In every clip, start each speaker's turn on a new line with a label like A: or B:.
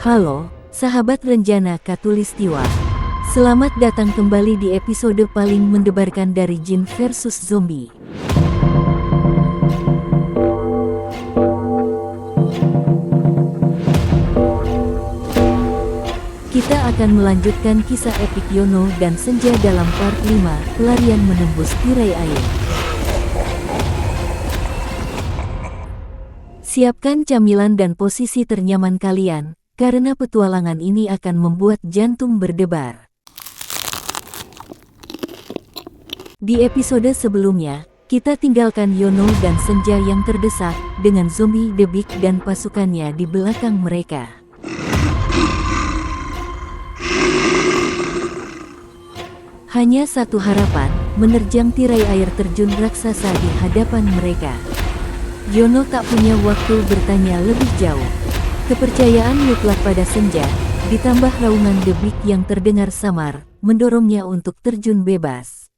A: Halo, sahabat Renjana Katulistiwa. Selamat datang kembali di episode paling mendebarkan dari Jin versus Zombie. Kita akan melanjutkan kisah epik Yono dan Senja dalam part 5, pelarian menembus tirai air. Siapkan camilan dan posisi ternyaman kalian, karena petualangan ini akan membuat jantung berdebar. Di episode sebelumnya, kita tinggalkan Yono dan Senja yang terdesak, dengan zombie The Big dan pasukannya di belakang mereka. Hanya satu harapan, menerjang tirai air terjun raksasa di hadapan mereka. Yono tak punya waktu bertanya lebih jauh. Kepercayaan mutlak pada Senja, ditambah raungan The Big yang terdengar samar, mendorongnya untuk terjun bebas.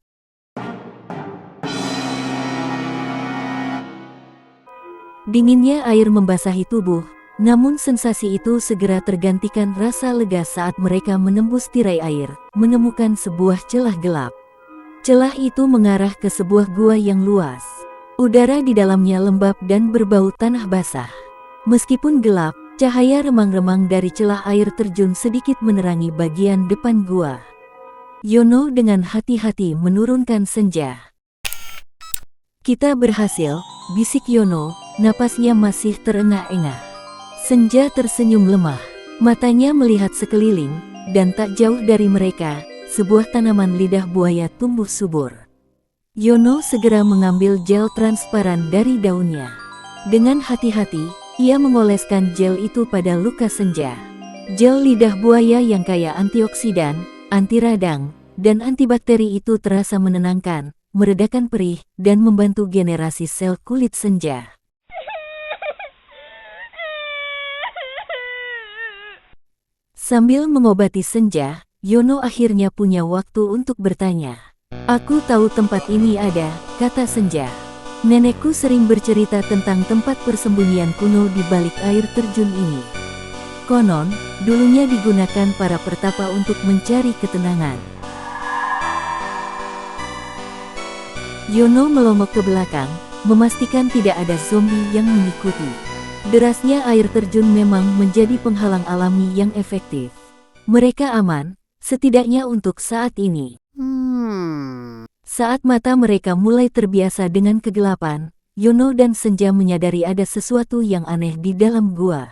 A: Dinginnya air membasahi tubuh, namun sensasi itu segera tergantikan rasa lega saat mereka menembus tirai air, menemukan sebuah celah gelap. Celah itu mengarah ke sebuah gua yang luas. Udara di dalamnya lembab dan berbau tanah basah. Meskipun gelap, cahaya remang-remang dari celah air terjun sedikit menerangi bagian depan gua. Yono dengan hati-hati menurunkan Senja. "Kita berhasil," bisik Yono, napasnya masih terengah-engah. Senja tersenyum lemah, matanya melihat sekeliling, dan tak jauh dari mereka, sebuah tanaman lidah buaya tumbuh subur. Yono segera mengambil gel transparan dari daunnya. Dengan hati-hati, ia mengoleskan gel itu pada luka Senja. Gel lidah buaya yang kaya antioksidan, anti radang, dan antibakteri itu terasa menenangkan, meredakan perih, dan membantu generasi sel kulit Senja. Sambil mengobati Senja, Yono akhirnya punya waktu untuk bertanya. "Aku tahu tempat ini ada," kata Senja. "Nenekku sering bercerita tentang tempat persembunyian kuno di balik air terjun ini. Konon, dulunya digunakan para pertapa untuk mencari ketenangan." Yono melongok ke belakang, memastikan tidak ada zombie yang mengikuti. Derasnya air terjun memang menjadi penghalang alami yang efektif. Mereka aman, setidaknya untuk saat ini. Saat mata mereka mulai terbiasa dengan kegelapan, Yono dan Senja menyadari ada sesuatu yang aneh di dalam gua.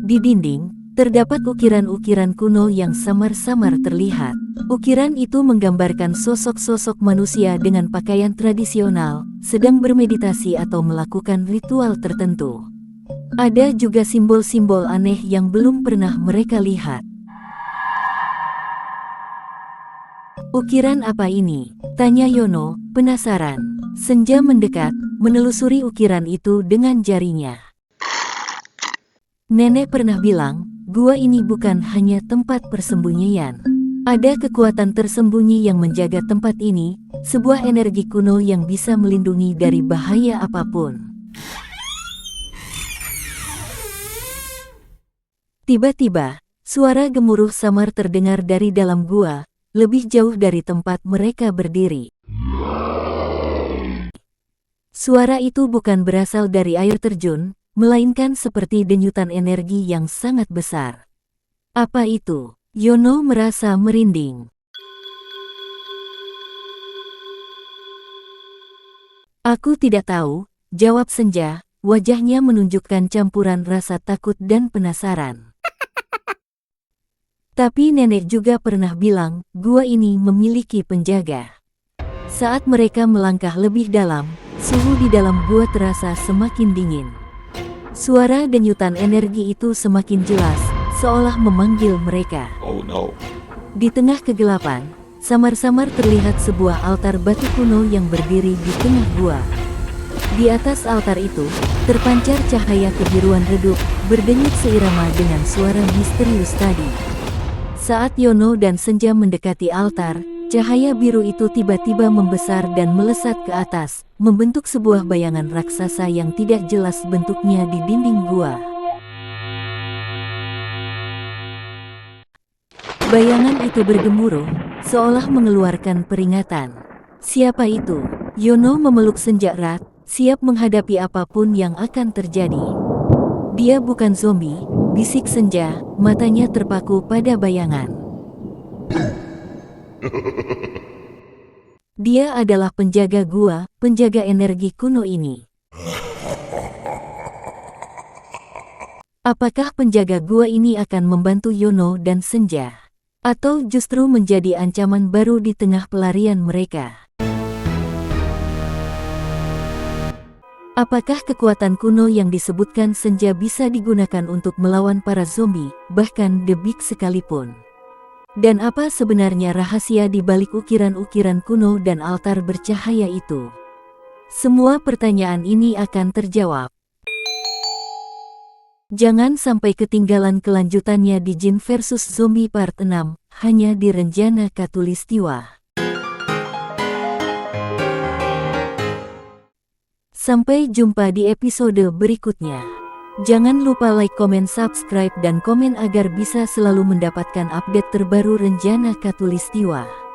A: Di dinding, terdapat ukiran-ukiran kuno yang samar-samar terlihat. Ukiran itu menggambarkan sosok-sosok manusia dengan pakaian tradisional, sedang bermeditasi atau melakukan ritual tertentu. Ada juga simbol-simbol aneh yang belum pernah mereka lihat. "Ukiran apa ini?" tanya Yono, penasaran. Senja mendekat, menelusuri ukiran itu dengan jarinya. "Nenek pernah bilang, gua ini bukan hanya tempat persembunyian. Ada kekuatan tersembunyi yang menjaga tempat ini, sebuah energi kuno yang bisa melindungi dari bahaya apapun." Tiba-tiba, suara gemuruh samar terdengar dari dalam gua, lebih jauh dari tempat mereka berdiri. Suara itu bukan berasal dari air terjun, melainkan seperti denyutan energi yang sangat besar. Apa itu? Yono merasa merinding. "Aku tidak tahu," jawab Senja, wajahnya menunjukkan campuran rasa takut dan penasaran. "Tapi nenek juga pernah bilang, gua ini memiliki penjaga." Saat mereka melangkah lebih dalam, suhu di dalam gua terasa semakin dingin. Suara denyutan energi itu semakin jelas, seolah memanggil mereka.
B: Oh no.
A: Di tengah kegelapan, samar-samar terlihat sebuah altar batu kuno yang berdiri di tengah gua. Di atas altar itu, terpancar cahaya kebiruan redup, berdenyut seirama dengan suara misterius tadi. Saat Yono dan Senja mendekati altar, Cahaya biru itu tiba-tiba membesar dan melesat ke atas, membentuk sebuah bayangan raksasa yang tidak jelas bentuknya di dinding gua. Bayangan itu bergemuruh, seolah mengeluarkan peringatan. Siapa itu? Yono memeluk Senja erat, siap menghadapi apapun yang akan terjadi. Dia bukan zombie, bisik Senja, matanya terpaku pada bayangan. Dia adalah penjaga gua, penjaga energi kuno ini. Apakah penjaga gua ini akan membantu Yono dan Senja? Atau justru menjadi ancaman baru di tengah pelarian mereka? Apakah kekuatan kuno yang disebutkan Senja bisa digunakan untuk melawan para zombie, bahkan The Big sekalipun? Dan apa sebenarnya rahasia di balik ukiran-ukiran kuno dan altar bercahaya itu? Semua pertanyaan ini akan terjawab. Jangan sampai ketinggalan kelanjutannya di Jin vs Zombie Part 6, hanya di Renjana Khatulistiwa. Sampai jumpa di episode berikutnya. Jangan lupa like, komen, subscribe, dan komen agar bisa selalu mendapatkan update terbaru Renjana Khatulistiwa.